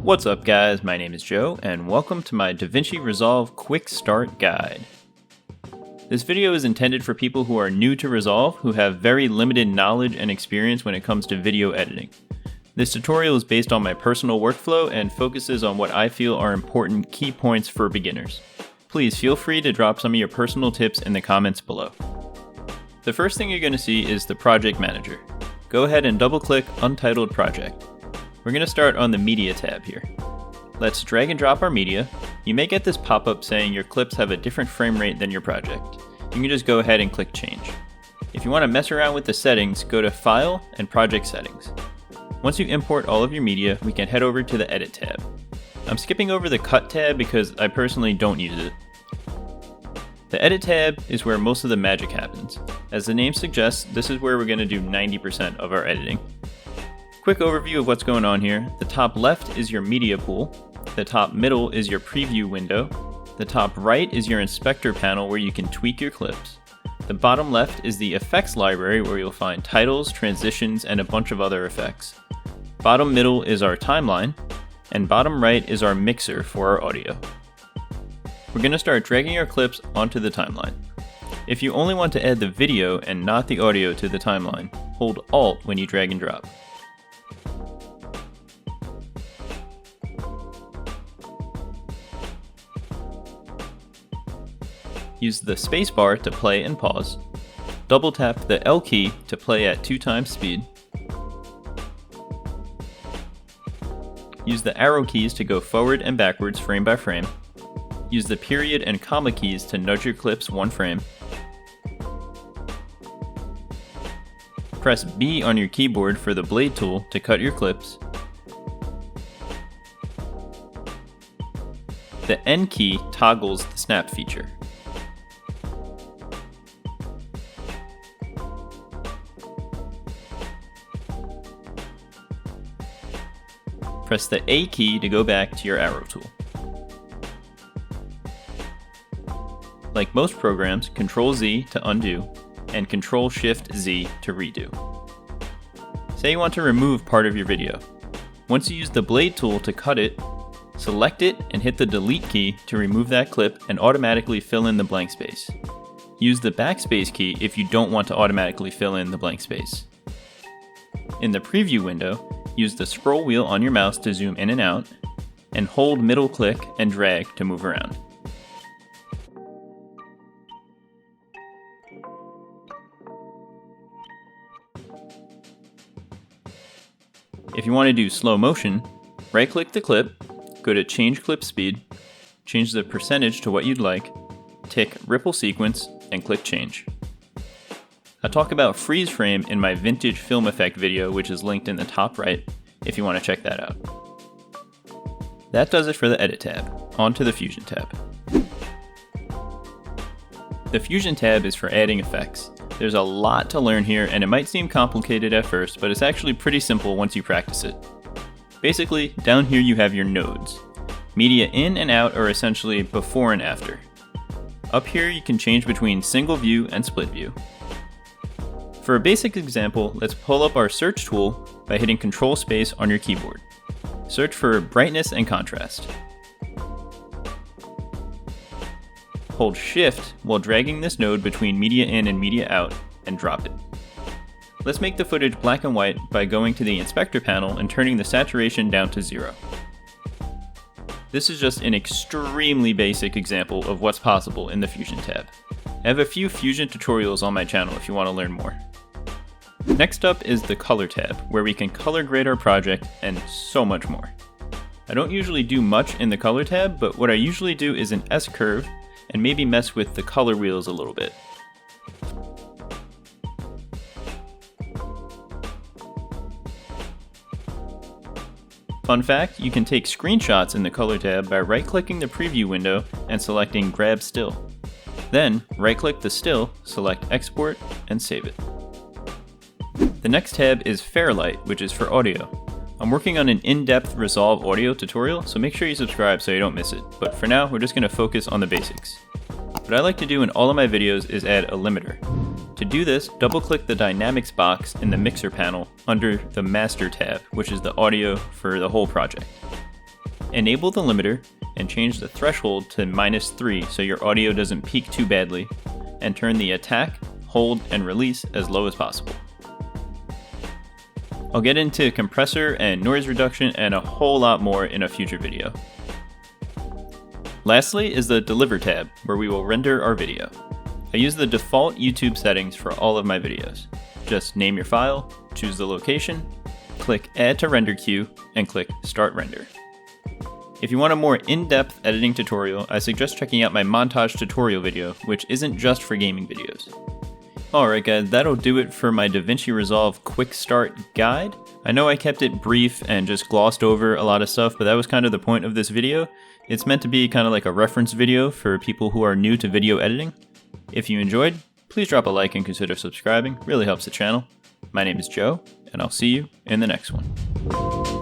What's up guys, my name is Joe, and welcome to my Davinci Resolve Quick Start Guide. This video is intended for people who are new to Resolve, who have very limited knowledge and experience when it comes to video editing. This tutorial is based on my personal workflow and focuses on what I feel are important key points for beginners. Please feel free to drop some of your personal tips in the comments below. The first thing you're going to see is the Project Manager. Go ahead and double-click Untitled Project. We're going to start on the Media tab here. Let's drag and drop our media. You may get this pop-up saying your clips have a different frame rate than your project. You can just go ahead and click Change. If you want to mess around with the settings, go to File and Project Settings. Once you import all of your media, we can head over to the Edit tab. I'm skipping over the Cut tab because I personally don't use it. The Edit tab is where most of the magic happens. As the name suggests, this is where we're going to do 90% of our editing. Quick overview of what's going on here. The top left is your media pool. The top middle is your preview window. The top right is your inspector panel where you can tweak your clips. The bottom left is the effects library where you'll find titles, transitions, and a bunch of other effects. Bottom middle is our timeline, and bottom right is our mixer for our audio. We're going to start dragging our clips onto the timeline. If you only want to add the video and not the audio to the timeline, hold Alt when you drag and drop. Use the spacebar to play and pause. Double tap the L key to play at 2x speed. Use the arrow keys to go forward and backwards frame by frame. Use the period and comma keys to nudge your clips one frame. Press B on your keyboard for the blade tool to cut your clips. The N key toggles the snap feature. Press the A key to go back to your arrow tool. Like most programs, Ctrl-Z to undo, and Ctrl-Shift-Z to redo. Say you want to remove part of your video. Once you use the blade tool to cut it, select it and hit the Delete key to remove that clip and automatically fill in the blank space. Use the Backspace key if you don't want to automatically fill in the blank space. In the preview window, use the scroll wheel on your mouse to zoom in and out, and hold middle click and drag to move around. If you want to do slow motion, right-click the clip, go to Change Clip Speed, change the percentage to what you'd like, tick Ripple Sequence, and click Change. I talk about freeze frame in my vintage film effect video, which is linked in the top right if you want to check that out. That does it for the Edit tab. On to the Fusion tab. The Fusion tab is for adding effects. There's a lot to learn here, and it might seem complicated at first, but it's actually pretty simple once you practice it. Basically, down here you have your nodes. Media in and out are essentially before and after. Up here you can change between single view and split view. For a basic example, let's pull up our search tool by hitting Control Space on your keyboard. Search for brightness and contrast. Hold Shift while dragging this node between media in and media out and drop it. Let's make the footage black and white by going to the inspector panel and turning the saturation down to 0. This is just an extremely basic example of what's possible in the Fusion tab. I have a few Fusion tutorials on my channel if you want to learn more. Next up is the Color tab, where we can color grade our project and so much more. I don't usually do much in the Color tab, but what I usually do is an S-curve and maybe mess with the color wheels a little bit. Fun fact, you can take screenshots in the Color tab by right-clicking the preview window and selecting Grab Still. Then, right-click the still, select Export, and save it. The next tab is Fairlight, which is for audio. I'm working on an in-depth Resolve audio tutorial, so make sure you subscribe so you don't miss it. But for now, we're just going to focus on the basics. What I like to do in all of my videos is add a limiter. To do this, double-click the Dynamics box in the Mixer panel under the Master tab, which is the audio for the whole project. Enable the limiter and change the threshold to -3 so your audio doesn't peak too badly, and turn the attack, hold, and release as low as possible. I'll get into compressor and noise reduction and a whole lot more in a future video. Lastly is the Deliver tab, where we will render our video. I use the default YouTube settings for all of my videos. Just name your file, choose the location, click Add to Render Queue, and click Start Render. If you want a more in-depth editing tutorial, I suggest checking out my montage tutorial video, which isn't just for gaming videos. Alright guys, that'll do it for my Davinci Resolve Quick Start Guide. I know I kept it brief and just glossed over a lot of stuff, but that was kind of the point of this video. It's meant to be kind of like a reference video for people who are new to video editing. If you enjoyed, please drop a like and consider subscribing, really helps the channel. My name is Joe, and I'll see you in the next one.